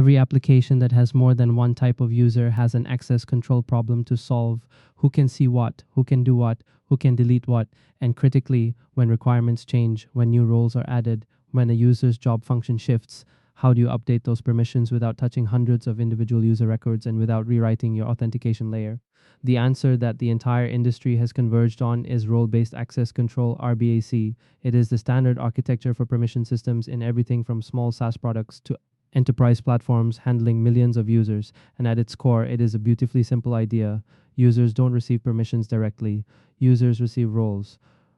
Every application that has more than one type of user has an access control problem to solve. Who can see what, who can do what, who can delete what, and critically, when requirements change, when new roles are added, when a user's job function shifts, how do you update those permissions without touching hundreds of individual user records and without rewriting your authentication layer? The answer that the entire industry has converged on is role-based access control, RBAC. It is the standard architecture for permission systems in everything from small SaaS products to enterprise platforms handling millions of users. And at its core, it is a beautifully simple idea. Users don't receive permissions directly. Users receive roles.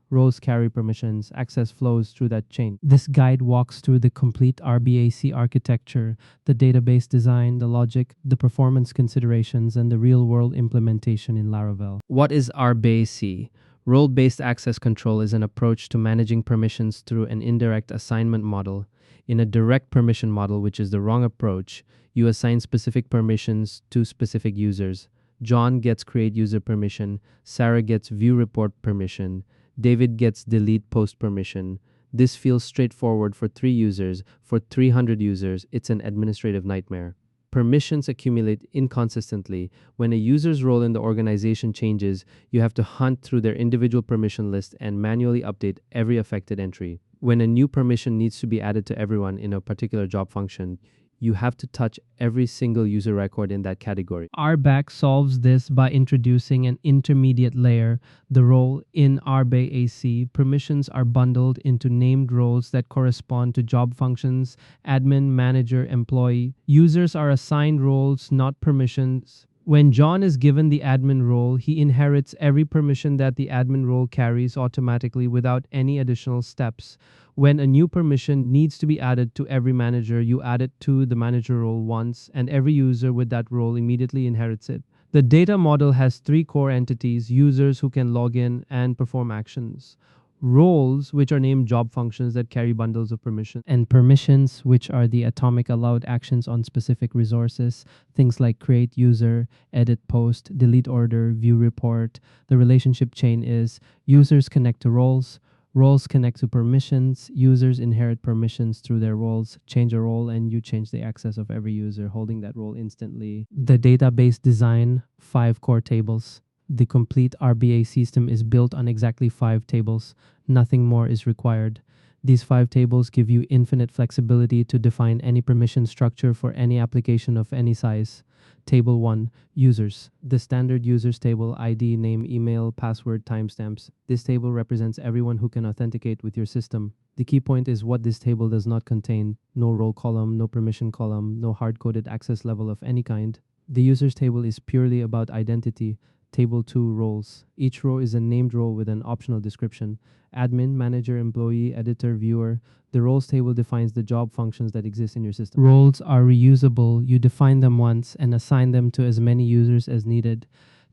Roles carry permissions. Access flows through that chain. This guide walks through the complete RBAC architecture, the database design, the logic, the performance considerations, and the real-world implementation in Laravel. What is RBAC? Role-based access control is an approach to managing permissions through an indirect assignment model. In a direct permission model, which is the wrong approach, you assign specific permissions to specific users. John gets create user permission, Sarah gets view report permission, David gets delete post permission. This feels straightforward for 3 users. For 300 users, it's an administrative nightmare. Permissions accumulate inconsistently. When a user's role in the organization changes, you have to hunt through their individual permission list and manually update every affected entry. When a new permission needs to be added to everyone in a particular job function, you have to touch every single user record in that category. RBAC solves this by introducing an intermediate layer, the role. In RBAC, permissions are bundled into named roles that correspond to job functions: admin, manager, employee. Users are assigned roles, not permissions. When John is given the admin role, he inherits every permission that the admin role carries automatically without any additional steps. When a new permission needs to be added to every manager, you add it to the manager role once, and every user with that role immediately inherits it. The data model has 3 core entities: users who can log in and perform actions, roles, which are named job functions that carry bundles of permission, and permissions, which are the atomic allowed actions on specific resources, things like create user, edit post, delete order, view report. The relationship chain is: users connect to roles, roles connect to permissions, users inherit permissions through their roles, change a role, and you change the access of every user holding that role instantly. The database design: 5 core tables. The complete RBA system is built on exactly 5 tables. Nothing more is required. These 5 tables give you infinite flexibility to define any permission structure for any application of any size. Table 1, users. The standard users table: ID, name, email, password, timestamps. This table represents everyone who can authenticate with your system. The key point is what this table does not contain: no role column, no permission column, no hard-coded access level of any kind. The users table is purely about identity. Table 2, roles. Each row is a named role with an optional description: admin, manager, employee, editor, viewer. The roles table defines the job functions that exist in your system. Roles are reusable. You define them once and assign them to as many users as needed.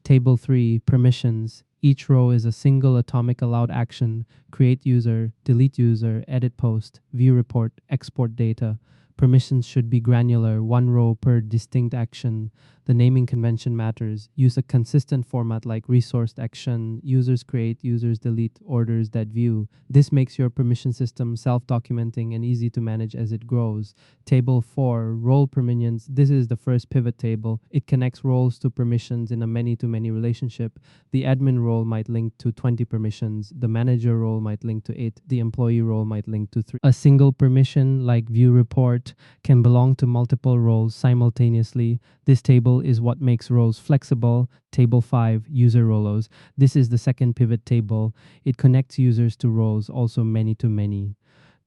Table 3, permissions. Each row is a single atomic allowed action: create user, delete user, edit post, view report, export data. Permissions should be granular, 1 row per distinct action. The naming convention matters. Use a consistent format like resourced action, users create, users delete, orders that view. This makes your permission system self-documenting and easy to manage as it grows. Table 4, role permissions. This is the first pivot table. It connects roles to permissions in a many-to-many relationship. The admin role might link to 20 permissions. The manager role might link to 8. The employee role might link to 3. A single permission, like view report, can belong to multiple roles simultaneously. This table is what makes roles flexible. Table 5, user roles. This is the second pivot table. It connects users to roles, also many to many.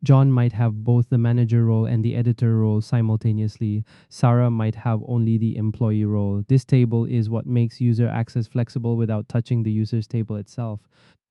John might have both the manager role and the editor role simultaneously. Sarah might have only the employee role. This table is what makes user access flexible without touching the users table itself.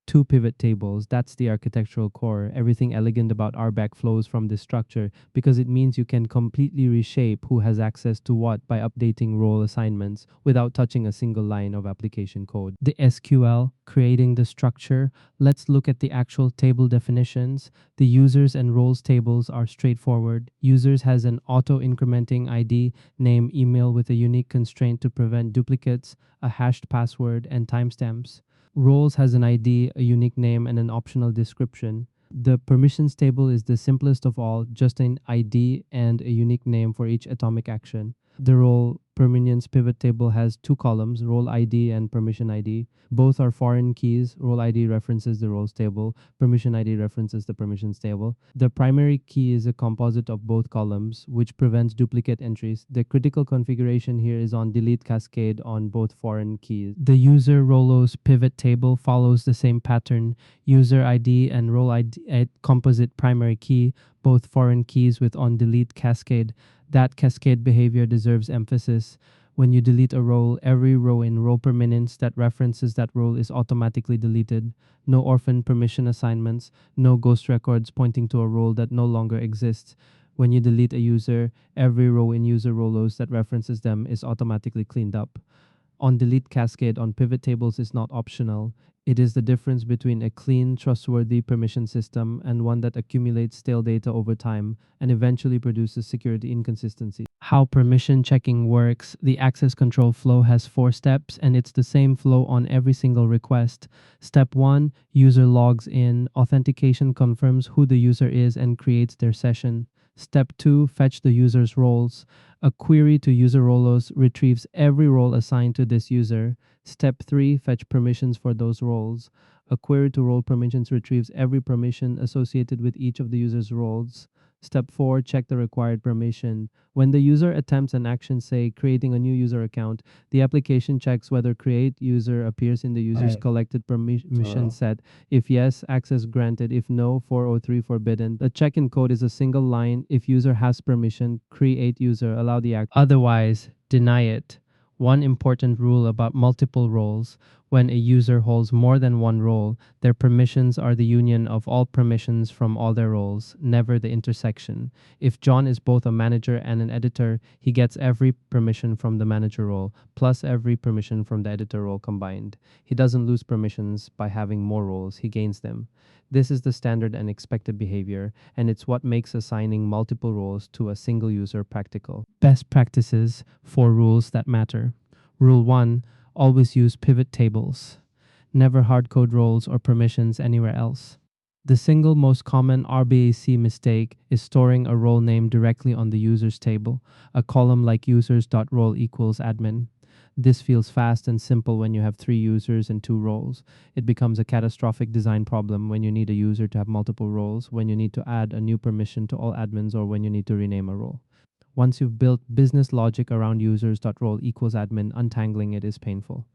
2 pivot tables, that's the architectural core. Everything elegant about RBAC flows from this structure because it means you can completely reshape who has access to what by updating role assignments without touching a single line of application code. The SQL, creating the structure. Let's look at the actual table definitions. The users and roles tables are straightforward. Users has an auto-incrementing ID, name, email with a unique constraint to prevent duplicates, a hashed password, and timestamps. Roles has an ID, a unique name, and an optional description. The permissions table is the simplest of all, just an ID and a unique name for each atomic action. The role permissions pivot table has two columns, role ID and permission ID. Both are foreign keys. Role ID references the roles table. Permission ID references the permissions table. The primary key is a composite of both columns, which prevents duplicate entries. The critical configuration here is on delete cascade on both foreign keys. The user rolos pivot table follows the same pattern. User ID and role ID composite primary key, both foreign keys with on delete cascade. That cascade behavior deserves emphasis. When you delete a role, every row in role permanence that references that role is automatically deleted. No orphan permission assignments, no ghost records pointing to a role that no longer exists. When you delete a user, every row in user rolos that references them is automatically cleaned up. On delete cascade on pivot tables is not optional. It is the difference between a clean, trustworthy permission system and one that accumulates stale data over time and eventually produces security inconsistencies. How permission checking works: the access control flow has 4 steps, and it's the same flow on every single request. Step 1, user logs in. Authentication confirms who the user is and creates their session. Step 2, fetch the user's roles. A query to user roles retrieves every role assigned to this user. Step 3, fetch permissions for those roles. A query to role permissions retrieves every permission associated with each of the user's roles. Step 4, check the required permission. When the user attempts an action, say creating a new user account, the application checks whether create user appears in the user's collected permission set. If yes, access granted. If no, 403 forbidden. The check-in code is a single line. If user has permission, create user, allow the act. Otherwise, deny it. One important rule about multiple roles: when a user holds more than one role, their permissions are the union of all permissions from all their roles, never the intersection. If John is both a manager and an editor, he gets every permission from the manager role, plus every permission from the editor role combined. He doesn't lose permissions by having more roles, he gains them. This is the standard and expected behavior, and it's what makes assigning multiple roles to a single user practical. Best practices: 4 rules that matter. Rule 1, always use pivot tables. Never hardcode roles or permissions anywhere else. The single most common RBAC mistake is storing a role name directly on the users table, a column like users.role equals admin. This feels fast and simple when you have 3 users and 2 roles. It becomes a catastrophic design problem when you need a user to have multiple roles, when you need to add a new permission to all admins, or when you need to rename a role. Once you've built business logic around users.role equals admin, untangling it is painful.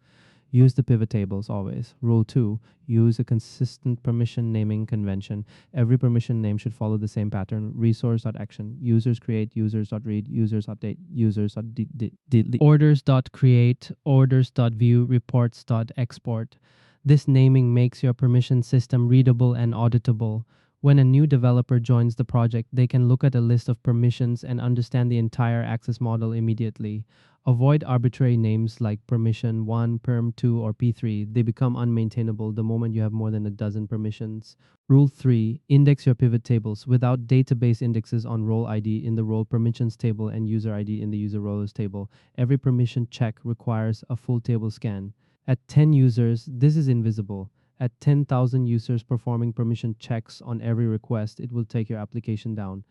Use the pivot tables always. Rule 2, use a consistent permission naming convention. Every permission name should follow the same pattern. Resource.action, users create, users.read, users update, users.delete. Orders.create, orders.view, reports.export. This naming makes your permission system readable and auditable. When a new developer joins the project, they can look at a list of permissions and understand the entire access model immediately. Avoid arbitrary names like permission 1, perm 2, or p3. They become unmaintainable the moment you have more than a dozen permissions. Rule 3, index your pivot tables. Without database indexes on role ID in the role permissions table and user ID in the user roles table, every permission check requires a full table scan. At 10 users, this is invisible. At 10,000 users performing permission checks on every request, it will take your application down.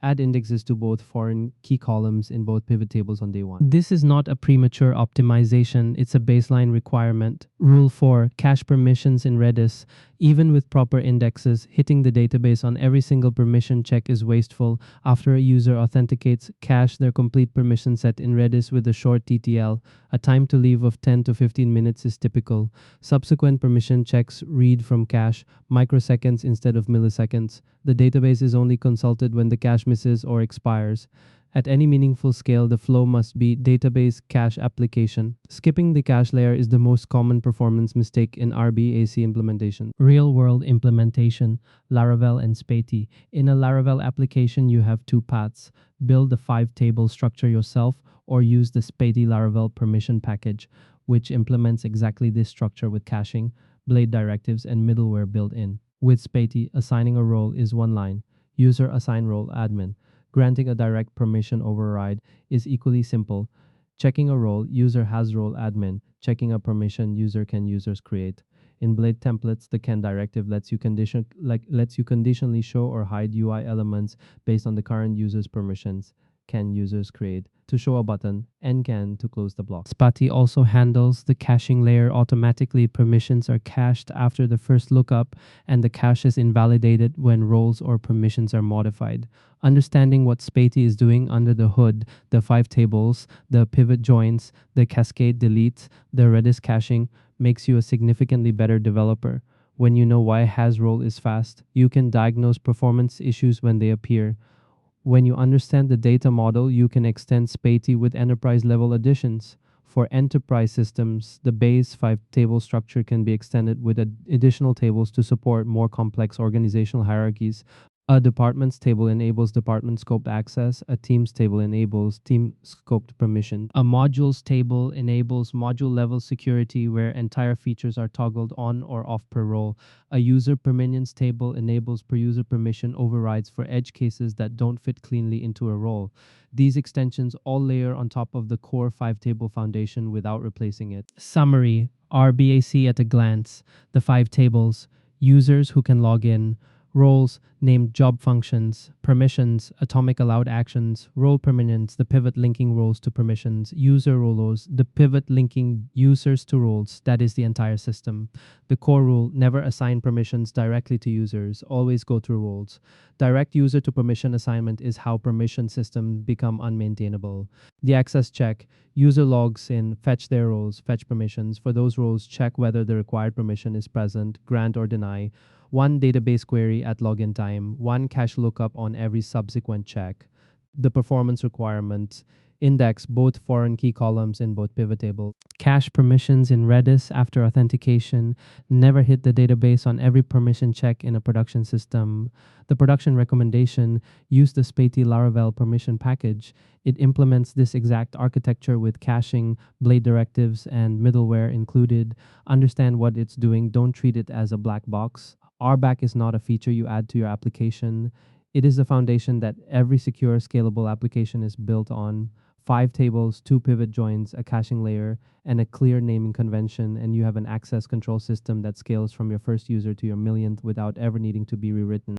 Add indexes to both foreign key columns in both pivot tables on day 1. This is not a premature optimization, it's a baseline requirement. Rule 4, cache permissions in Redis. Even with proper indexes, hitting the database on every single permission check is wasteful. After a user authenticates, cache their complete permission set in Redis with a short TTL. A time to leave of 10 to 15 minutes is typical. Subsequent permission checks read from cache, microseconds instead of milliseconds. The database is only consulted when the cache misses or expires. At any meaningful scale, the flow must be database cache application. Skipping the cache layer is the most common performance mistake in RBAC implementation. Real-world implementation, Laravel and Spatey. In a Laravel application, you have 2 paths: build the 5-table structure yourself, or use the Spatey Laravel permission package, which implements exactly this structure with caching, blade directives, and middleware built in. With Spatey, assigning a role is 1 line. User assign role admin. Granting a direct permission override is equally simple. Checking a role, user has role admin. Checking a permission, user can users create. In blade templates, the can directive lets you conditionally show or hide UI elements based on the current user's permissions. Can users create to show a button and can to close the block. Spati also handles the caching layer automatically. Permissions are cached after the first lookup, and the cache is invalidated when roles or permissions are modified. Understanding what Spati is doing under the hood, the 5 tables, the pivot joins, the cascade deletes, the Redis caching, makes you a significantly better developer. When you know why has role is fast, you can diagnose performance issues when they appear. When you understand the data model, you can extend Spati with enterprise level additions. For enterprise systems, the base 5-table structure can be extended with additional tables to support more complex organizational hierarchies. A departments table enables department scoped access. A teams table enables team scoped permission. A modules table enables module level security where entire features are toggled on or off per role. A user permissions table enables per user permission overrides for edge cases that don't fit cleanly into a role. These extensions all layer on top of the core 5-table foundation without replacing it. Summary: RBAC at a glance. The 5 tables: users who can log in, roles, named job functions, permissions, atomic allowed actions, role permanents, the pivot linking roles to permissions, user roles, the pivot linking users to roles, that is the entire system. The core rule: never assign permissions directly to users, always go through roles. Direct user to permission assignment is how permission systems become unmaintainable. The access check: user logs in, fetch their roles, fetch permissions. For those roles, check whether the required permission is present, grant or deny. One database query at login time, one cache lookup on every subsequent check. The performance requirements: index both foreign key columns in both pivot tables. Cache permissions in Redis after authentication. Never hit the database on every permission check in a production system. The production recommendation: use the Spati Laravel permission package. It implements this exact architecture with caching, blade directives, and middleware included. Understand what it's doing. Don't treat it as a black box. RBAC is not a feature you add to your application. It is the foundation that every secure, scalable application is built on. 5 tables, 2 pivot joins, a caching layer, and a clear naming convention, and you have an access control system that scales from your first user to your millionth without ever needing to be rewritten.